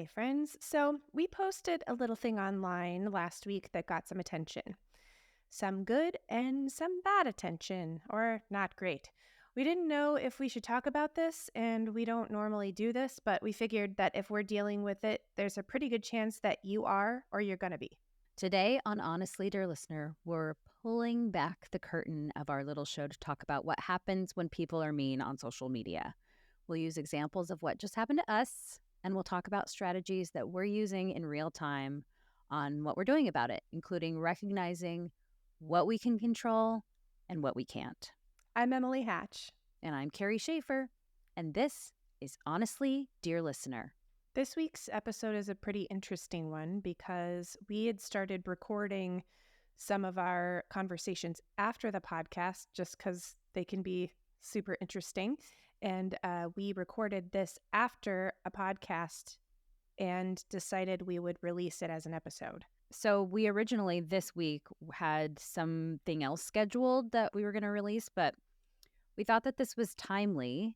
Hey friends, so we posted a little thing online last week that got some attention. Some good and some bad attention, or not great. We didn't know if we should talk about this, and we don't normally do this, but we figured that if we're dealing with it, there's a pretty good chance that you are or you're gonna be. Today on Honestly, Dear Listener, we're pulling back the curtain of our little show to talk about what happens when people are mean on social media. We'll use examples of what just happened to us, and we'll talk about strategies that we're using in real time on what we're doing about it, including recognizing what we can control and what we can't. I'm Emily Hatch. And I'm Carrie Schaefer, and this is Honestly, Dear Listener. This week's episode is a pretty interesting one because we had started recording some of our conversations after the podcast just because they can be super interesting. And we recorded this after a podcast and decided we would release it as an episode. So we originally this week had something else scheduled that we were going to release, but we thought that this was timely.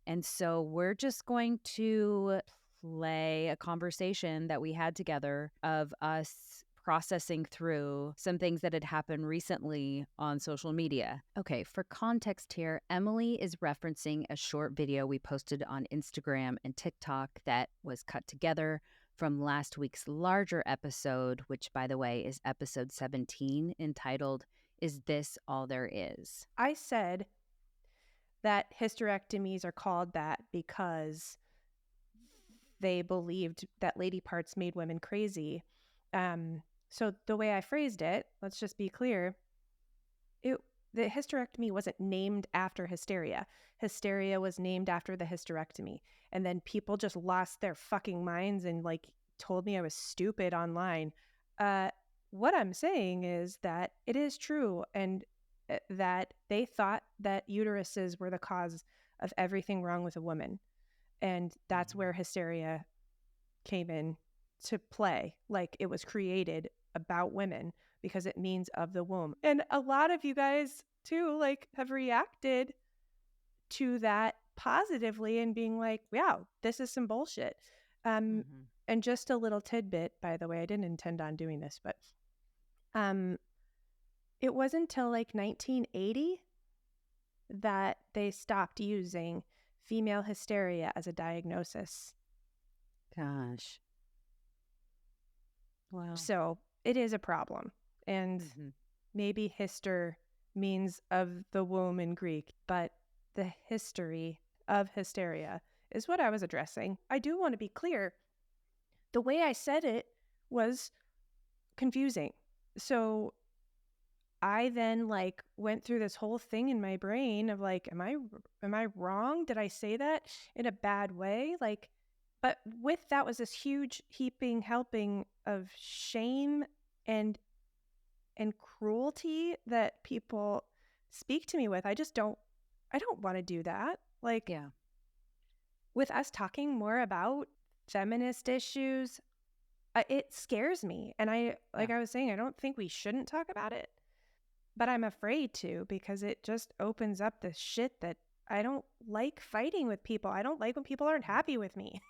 And so we're just going to play a conversation that we had together of us processing through some things that had happened recently on social media. Okay, for context here, Emily is referencing a short video we posted on Instagram and TikTok that was cut together from last week's larger episode, which, by the way, is episode 17, entitled, Is This All There Is? I said that hysterectomies are called that because they believed that lady parts made women crazy. So the way I phrased it, let's just be clear, the hysterectomy wasn't named after hysteria. Hysteria was named after the hysterectomy. And then people just lost their fucking minds and told me I was stupid online. What I'm saying is that it is true and that they thought that uteruses were the cause of everything wrong with a woman. And that's where hysteria came in to play. Like, it was created about women because it means of the womb. And a lot of you guys too, have reacted to that positively and being like, wow, this is some bullshit. And just a little tidbit, by the way, I didn't intend on doing this, but it wasn't until 1980 that they stopped using female hysteria as a diagnosis. Gosh. Wow. So it is a problem. And maybe hyster means of the womb in Greek, but the history of hysteria is what I was addressing. I do want to be clear. The way I said it was confusing. So I then went through this whole thing in my brain of am I wrong? Did I say that in a bad way? But with that was this huge heaping helping of shame and cruelty that people speak to me with. I don't want to do that. Yeah. With us talking more about feminist issues, it scares me. And I was saying, I don't think we shouldn't talk about it, but I'm afraid to because it just opens up this shit that I don't like fighting with people. I don't like when people aren't happy with me.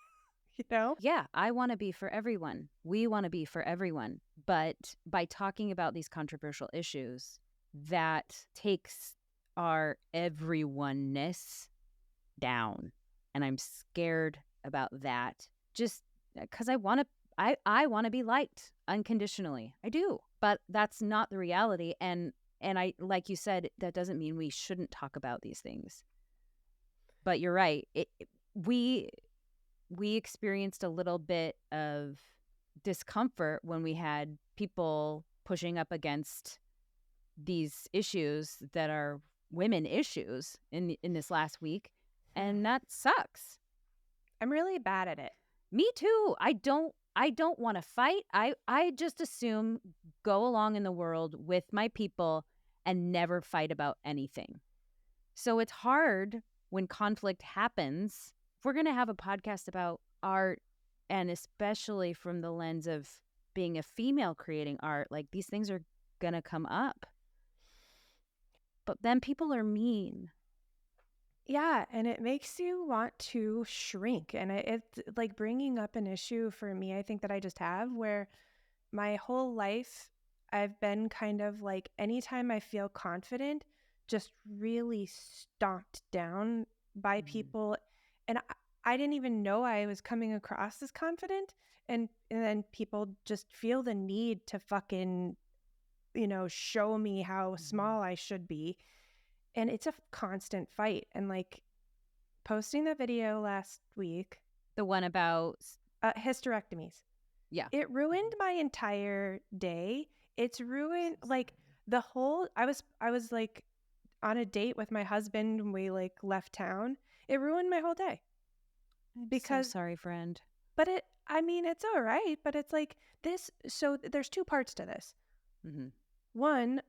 Yeah, I want to be for everyone. We want to be for everyone. But by talking about these controversial issues, that takes our everyone-ness down. And I'm scared about that just because I want to be liked unconditionally. I do. But that's not the reality. And I, like you said, that doesn't mean we shouldn't talk about these things. But you're right. We experienced a little bit of discomfort when we had people pushing up against these issues that are women issues in this last week, and that sucks. I'm really bad at it. Me too. I don't want to fight. I just assume go along in the world with my people and never fight about anything. So it's hard when conflict happens. If we're going to have a podcast about art, and especially from the lens of being a female creating art, these things are going to come up. But then people are mean. Yeah, and it makes you want to shrink. And it's like bringing up an issue for me, I think that I just have where my whole life I've been kind of like anytime I feel confident, just really stomped down by Mm, people. And I didn't even know I was coming across as confident. And then people just feel the need to fucking, show me how mhm. small I should be. And it's a constant fight. And like posting the video last week, The one about hysterectomies. yeah. It ruined Mhm. my entire day. It's ruined So like sorry. the whole I was like on a date with my husband when we like left town. It ruined my whole day I'm so because sorry, friend. but it I mean it's all right, but it's like this so there's two parts to this. Hmm. One,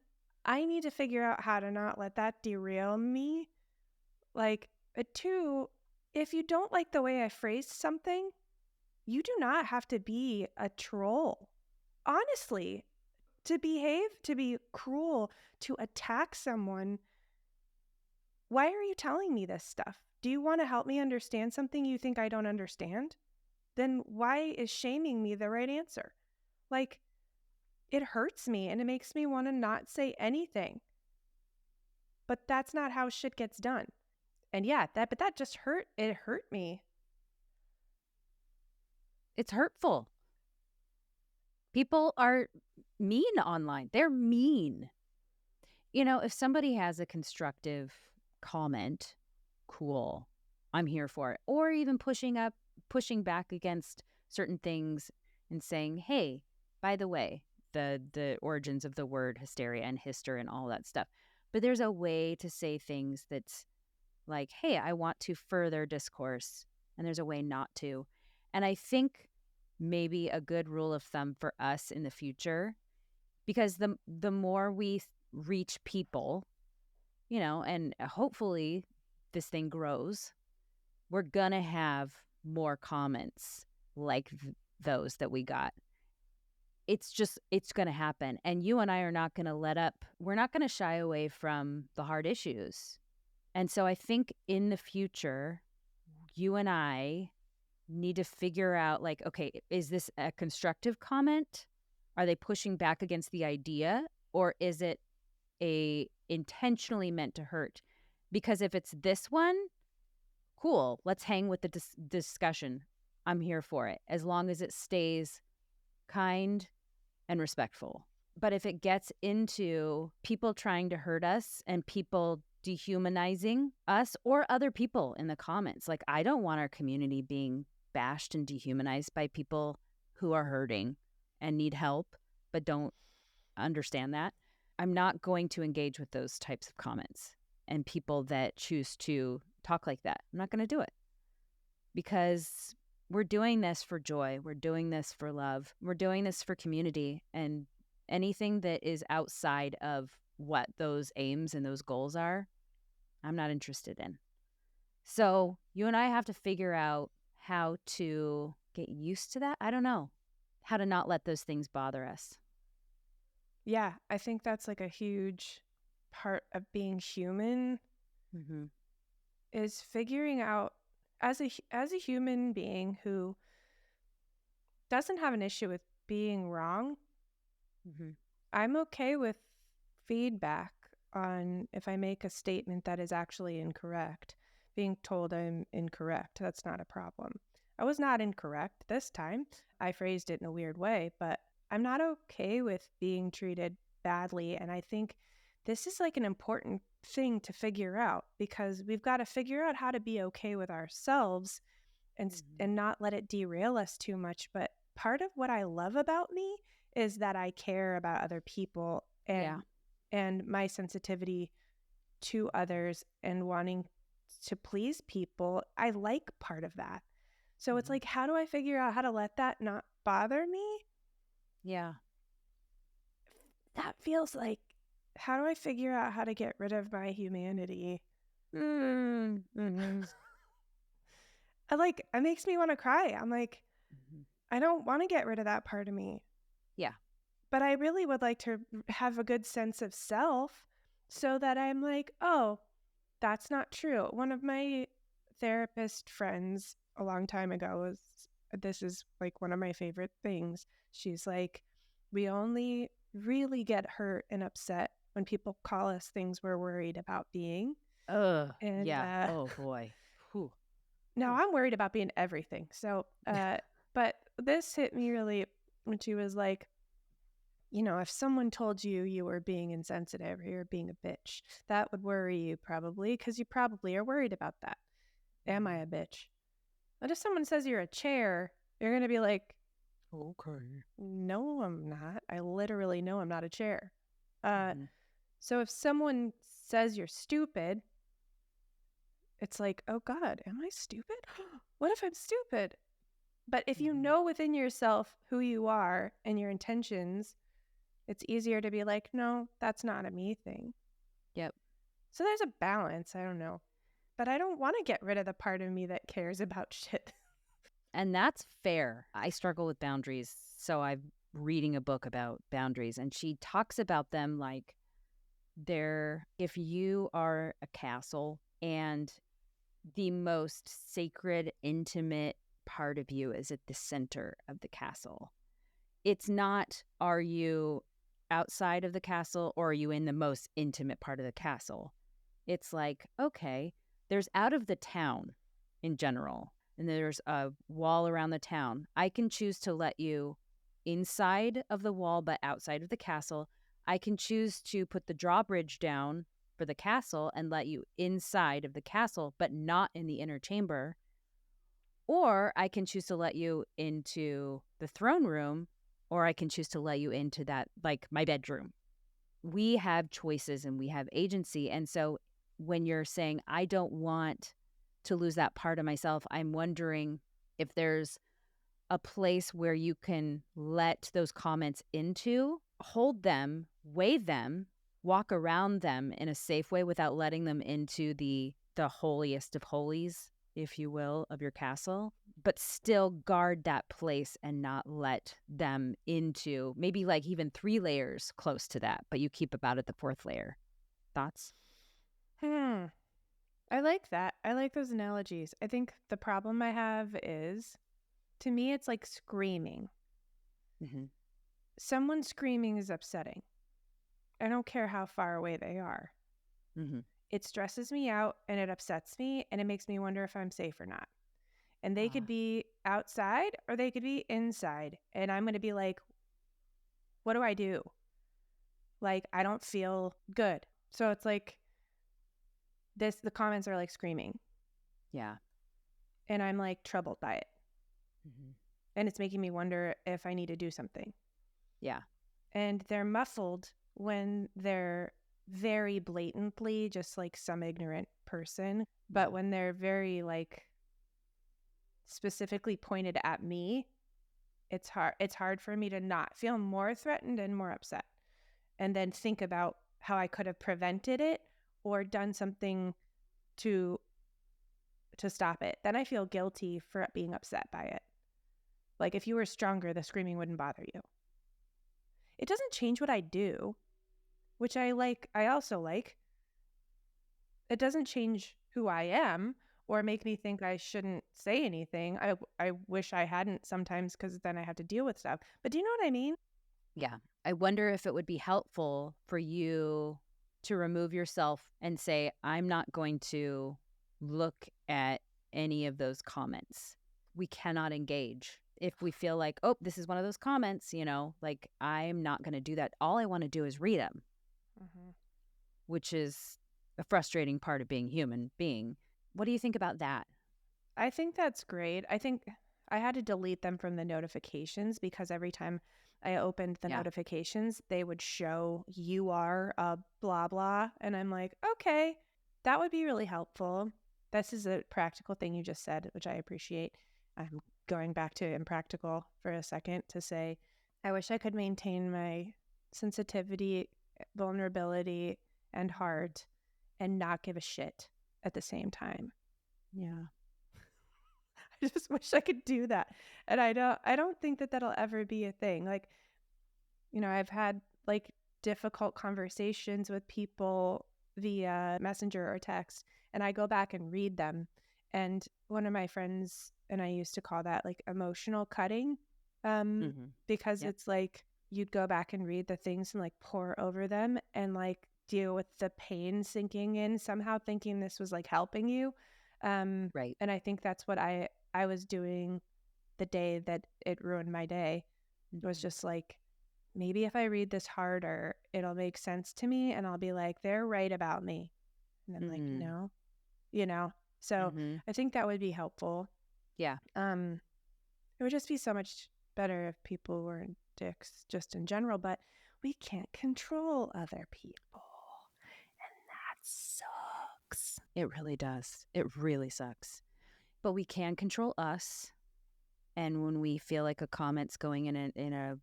I need to figure out how to not let that derail me. Like, two, if you don't like the way I phrased something, you do not have to be a troll. Honestly, to behave, to be cruel, to attack someone, why are you telling me this stuff? Do you want to help me understand something you think I don't understand? Then why is shaming me the right answer? Like, it hurts me and it makes me want to not say anything. But that's not how shit gets done. And yeah, that just hurt me. It's hurtful. People are mean online. They're mean. If somebody has a constructive comment, cool. I'm here for it. Or even pushing back against certain things and saying, "Hey, by the way, the origins of the word hysteria and hyster and all that stuff." But there's a way to say things that's like, "Hey, I want to further discourse." And there's a way not to. And I think maybe a good rule of thumb for us in the future, because the more we reach people, and hopefully this thing grows, we're gonna have more comments like those that we got. It's gonna happen. And you and I are not gonna let up. We're not gonna shy away from the hard issues. And so I think in the future, you and I need to figure out, like, okay, is this a constructive comment? Are they pushing back against the idea? Or is it a intentionally meant to hurt? Because if it's this one, cool, let's hang with the discussion. I'm here for it, as long as it stays kind and respectful. But if it gets into people trying to hurt us and people dehumanizing us or other people in the comments, like, I don't want our community being bashed and dehumanized by people who are hurting and need help but don't understand that. I'm not going to engage with those types of comments and people that choose to talk like that. I'm not going to do it, because we're doing this for joy. We're doing this for love. We're doing this for community. And anything that is outside of what those aims and those goals are, I'm not interested in. So you and I have to figure out how to get used to that. I don't know how to not let those things bother us. Yeah, I think that's like a huge part of being human Mm-hmm. is figuring out as a human being who doesn't have an issue with being wrong, Mm-hmm. I'm okay with feedback on if I make a statement that is actually incorrect. Being told I'm incorrect, that's not a problem. I was not incorrect this time. I phrased it in a weird way, but I'm not okay with being treated badly. And I think this is like an important thing to figure out because we've got to figure out how to be okay with ourselves Mm-hmm. and not let it derail us too much. But part of what I love about me is that I care about other people Yeah. and my sensitivity to others and wanting to please people. I like part of that. So it's Mm-hmm. like, how do I figure out how to let that not bother me? Yeah. That feels like, how do I figure out how to get rid of my humanity? Mm-hmm. It makes me want to cry. I'm like, Mm-hmm. I don't want to get rid of that part of me. Yeah. But I really would like to have a good sense of self so that I'm like, oh, That's not true. One of my therapist friends a long time ago was, this is like one of my favorite things. She's like, we only really get hurt and upset when people call us things we're worried about being. Ugh. And Yeah. Oh boy. Whew. now Whew. I'm worried about being everything. So, but this hit me really when she was like, if someone told you you were being insensitive or you're being a bitch, that would worry you probably because you probably are worried about that. Am I a bitch? But if someone says you're a chair, you're going to be like, Okay. no, I'm not. I literally know I'm not a chair. Uh, Mm-hmm. so if someone says you're stupid, it's like, oh God, am I stupid? What if I'm stupid? But if you Mm-hmm. know within yourself who you are and your intentions, it's easier to be like, no, that's not a me thing. Yep. So there's a balance. I don't know. But I don't want to get rid of the part of me that cares about shit. And that's fair. I struggle with boundaries. So I'm reading a book about boundaries, and she talks about them like if you are a castle and the most sacred, intimate part of you is at the center of the castle. It's not, are you outside of the castle or are you in the most intimate part of the castle? It's like, okay, there's out of the town in general, and there's a wall around the town. I can choose to let you inside of the wall, but outside of the castle. I can choose to put the drawbridge down for the castle and let you inside of the castle, but not in the inner chamber. Or I can choose to let you into the throne room, or I can choose to let you into that, like my bedroom. We have choices and we have agency. And so when you're saying, I don't want to lose that part of myself, I'm wondering if there's a place where you can let those comments into, hold them, weigh them, walk around them in a safe way without letting them into the holiest of holies, if you will, of your castle, but still guard that place and not let them into maybe like even 3 layers close to that, but you keep about at the 4th layer. Thoughts? Hmm. I like that. I like those analogies. I think the problem I have is, to me, it's like screaming. Mm-hmm. Someone screaming is upsetting. I don't care how far away they are. Mm-hmm. It stresses me out and it upsets me and it makes me wonder if I'm safe or not. And they could Ah, be outside or they could be inside. And I'm going to be like, what do I do? Like, I don't feel good. So it's like the comments are like screaming. yeah. And I'm like troubled by it. Mm-hmm. And it's making me wonder if I need to do something. Yeah. And they're muffled when they're very blatantly just like some ignorant person. But Yeah. when they're very like specifically pointed at me, it's hard for me to not feel more threatened and more upset, and then think about how I could have prevented it or done something to stop it. Then I feel guilty for being upset by it. Like if you were stronger, the screaming wouldn't bother you. It doesn't change what I do, which I like. I also like. It doesn't change who I am or make me think I shouldn't say anything. I wish I hadn't sometimes because then I have to deal with stuff. But do you know what I mean? Yeah. I wonder if it would be helpful for you to remove yourself and say, I'm not going to look at any of those comments. We cannot engage. If we feel like, oh, this is one of those comments, like I'm not going to do that. All I want to do is read them, Mm-hmm. which is a frustrating part of being human being. What do you think about that? I think that's great. I think I had to delete them from the notifications because every time I opened the Yeah. notifications, they would show you are a blah blah. And I'm like, okay, that would be really helpful. This is a practical thing you just said, which I appreciate. I'm going back to impractical for a second to say, I wish I could maintain my sensitivity, vulnerability, and heart and not give a shit at the same time. Yeah. I just wish I could do that. And I don't think that that'll ever be a thing. Like, I've had like difficult conversations with people via messenger or text, and I go back and read them. And one of my friends and I used to call that like emotional cutting, Mm-hmm. because Yep. it's like you'd go back and read the things and like pour over them and like deal with the pain sinking in somehow, thinking this was like helping you. Right. And I think that's what I was doing the day that it ruined my day. It was Mm-hmm. just like, maybe if I read this harder, it'll make sense to me and I'll be like, they're right about me. And then like, Mm-hmm. no, you know? So Mm-hmm. I think that would be helpful. Yeah. Um, it would just be so much better if people weren't dicks just in general, but we can't control other people. And that sucks. It really does. It really sucks. But we can control us. And when we feel like a comment's going in a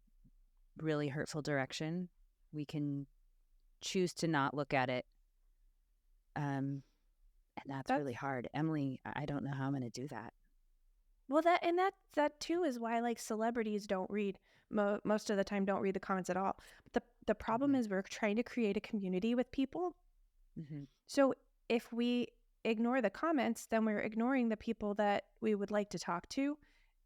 really hurtful direction, we can choose to not look at it. And that's That's really hard. Emily, I don't know how I'm going to do that. well, that too is why like celebrities don't read most of the time don't read the comments at all. But the problem Mm-hmm. is we're trying to create a community with people. Mm-hmm. So if we ignore the comments, then we're ignoring the people that we would like to talk to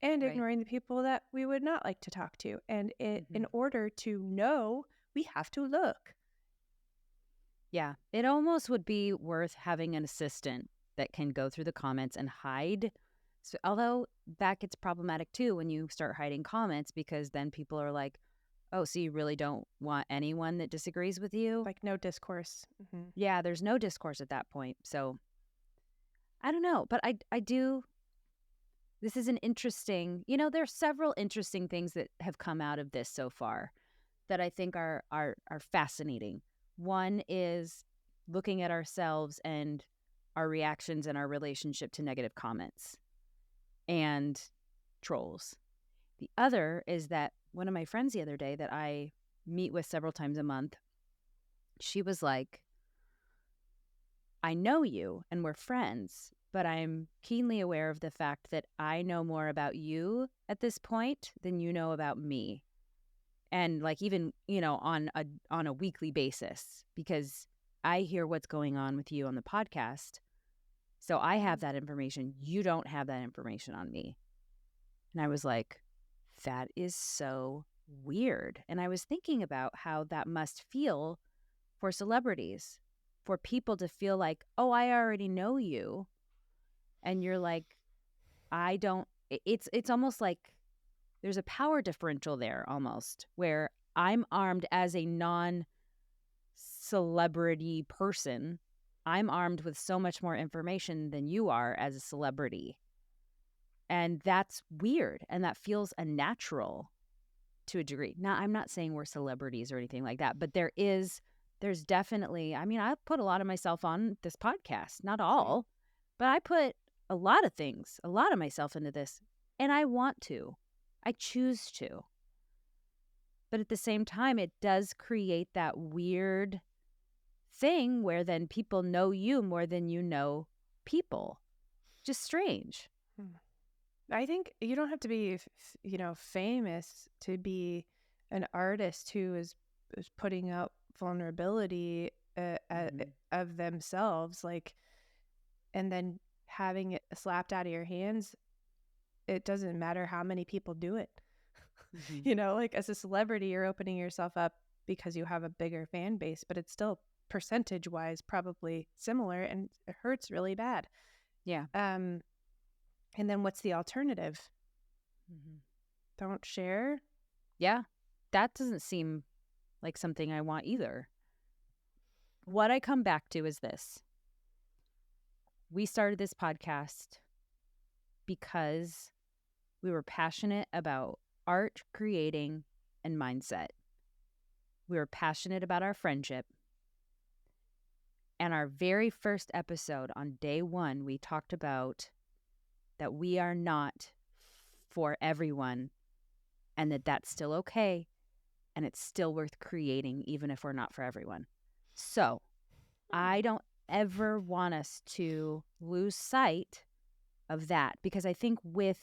and Right. ignoring the people that we would not like to talk to. And Mm-hmm. in order to know, we have to look. Yeah. It almost would be worth having an assistant that can go through the comments and hide. So, although that gets problematic too when you start hiding comments, because then people are like, oh, so you really don't want anyone that disagrees with you? Like no discourse. Yeah, there's no discourse at that point. So I don't know. But I do. This is an interesting, there are several interesting things that have come out of this so far that I think are fascinating. One is looking at ourselves and our reactions and our relationship to negative comments and trolls. The other is that one of my friends the other day that I meet with several times a month, she was like, I know you and we're friends, but I'm keenly aware of the fact that I know more about you at this point than you know about me. And like even, on a weekly basis, because I hear what's going on with you on the podcast. So I have that information. You don't have that information on me. And I was like, that is so weird. And I was thinking about how that must feel for celebrities, for people to feel like, oh, I already know you. And you're like, I don't, it's almost like there's a power differential there almost where I'm armed as a non celebrity person. I'm armed with so much more information than you are as a celebrity. And that's weird. And that feels unnatural to a degree. Now, I'm not saying we're celebrities or anything like that, but there's definitely, I mean, I put a lot of myself on this podcast, not all, but I put a lot of things, a lot of myself into this, and I want to. I choose to. But at the same time, it does create that weird thing where then people know you more than you know people. Just strange. I think you don't have to be, famous to be an artist who is putting out vulnerability Mm-hmm. of themselves, like, and then having it slapped out of your hands. It doesn't matter how many people do it. Mm-hmm. Like as a celebrity, you're opening yourself up because you have a bigger fan base, but it's still percentage wise probably similar and it hurts really bad. Yeah. And then what's the alternative? Mm-hmm. Don't share? Yeah. That doesn't seem like something I want either. What I come back to is this. We started this podcast because we were passionate about art, creating, and mindset. We were passionate about our friendship. And our very first episode on day one, we talked about that we are not for everyone and that that's still okay. And it's still worth creating, even if we're not for everyone. So I don't ever want us to lose sight of that because I think with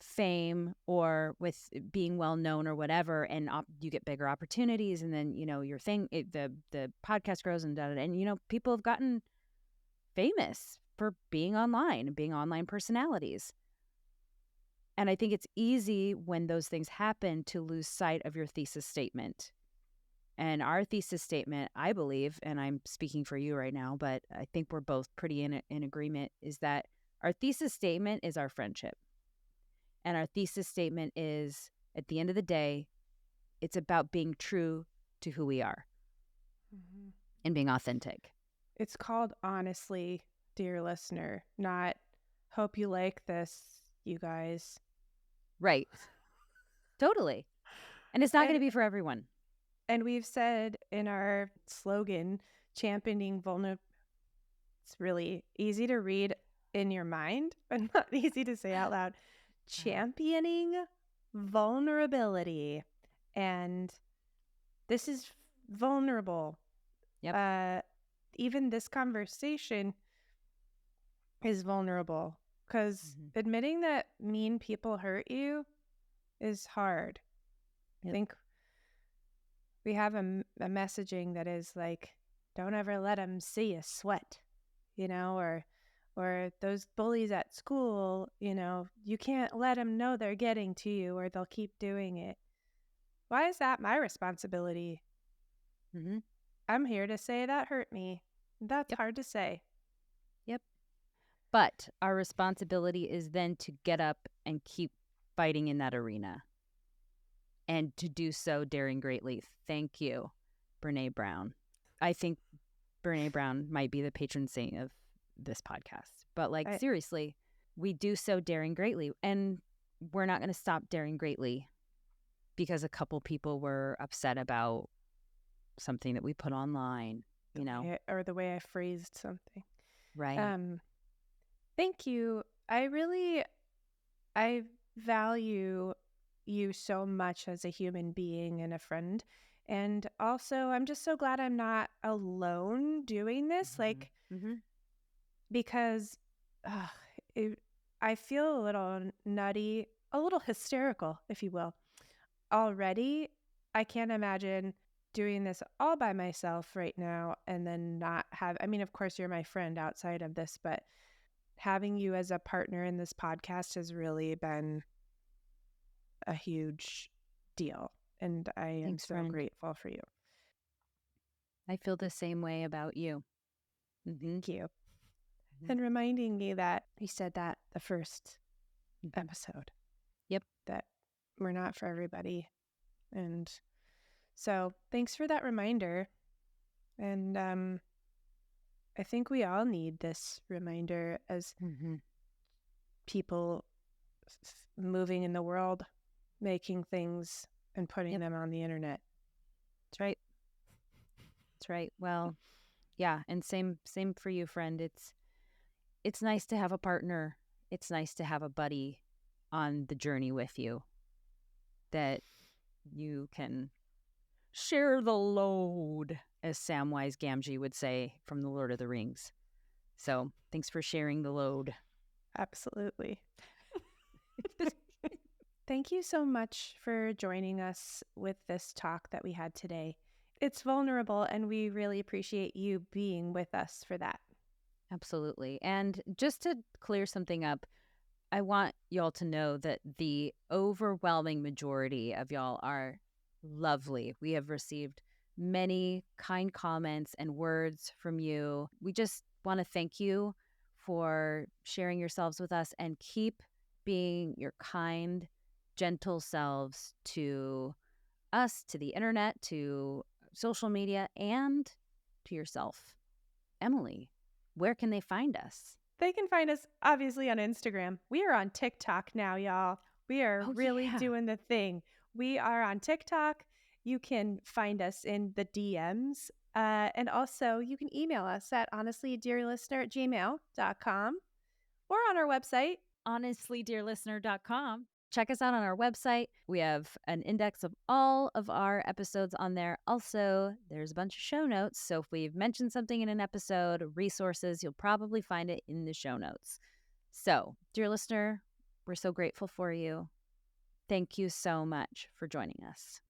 fame or with being well known or whatever, and you get bigger opportunities, and then your thing, the podcast grows and and people have gotten famous for being online and being online personalities. And I think it's easy when those things happen to lose sight of your thesis statement. And our thesis statement, I believe, and I'm speaking for you right now, but I think we're both pretty in agreement, is that our thesis statement is our friendship. And our thesis statement is, at the end of the day, it's about being true to who we are and being authentic. It's called honestly, dear listener, not hope you like this, you guys. Right. Totally. And it's not going to And, be for everyone. and we've said in our slogan, championing vulnerability. It's really easy to read in your mind, but not easy to say out loud. Championing vulnerability. And this is vulnerable. Yep. Even this conversation is vulnerable because admitting that mean people hurt you is hard. Yep. I think we have a messaging that is like, don't ever let them see you sweat, or those bullies at school, you can't let them know they're getting to you or they'll keep doing it. Why is that my responsibility? I'm here to say that hurt me. That's hard to say. Yep. But our responsibility is then to get up and keep fighting in that arena. And to do so daring greatly. Thank you, Brene Brown. I think Brene Brown might be the patron saint of this podcast. But seriously, we do so daring greatly. And we're not going to stop daring greatly because a couple people were upset about something that we put online, or the way I phrased something. Right. Thank you. I value you so much as a human being and a friend. And also, I'm just so glad I'm not alone doing this. Because I feel a little nutty, a little hysterical, if you will. Already, I can't imagine doing this all by myself right now and then not have, of course, you're my friend outside of this, but having you as a partner in this podcast has really been a huge deal. And I am so grateful for you. I feel the same way about you. Thank you. And reminding me that you said that the first episode. Yep. That we're not for everybody. And so thanks for that reminder. And I think we all need this reminder as people moving in the world, making things and putting them on the internet. That's right. That's right. Well, yeah, and same for you, friend. It's nice to have a partner. It's nice to have a buddy on the journey with you that you can share the load, as Samwise Gamgee would say from The Lord of the Rings. So thanks for sharing the load. Absolutely. Thank you so much for joining us with this talk that we had today. It's vulnerable, and we really appreciate you being with us for that. Absolutely. And just to clear something up, I want y'all to know that the overwhelming majority of y'all are lovely. We have received many kind comments and words from you. We just want to thank you for sharing yourselves with us, and keep being your kind, gentle selves to us, to the internet, to social media, and to yourself. Emily, where can they find us? They can find us obviously on Instagram. We are on TikTok now, y'all. We are really doing the thing. We are on TikTok. You can find us in the DMs. And also you can email us at honestlydearlistener@gmail.com or on our website, honestlydearlistener.com. Check us out on our website. We have an index of all of our episodes on there. Also, there's a bunch of show notes. So if we've mentioned something in an episode, resources, you'll probably find it in the show notes. So, dear listener, We're so grateful for you. Thank you so much for joining us.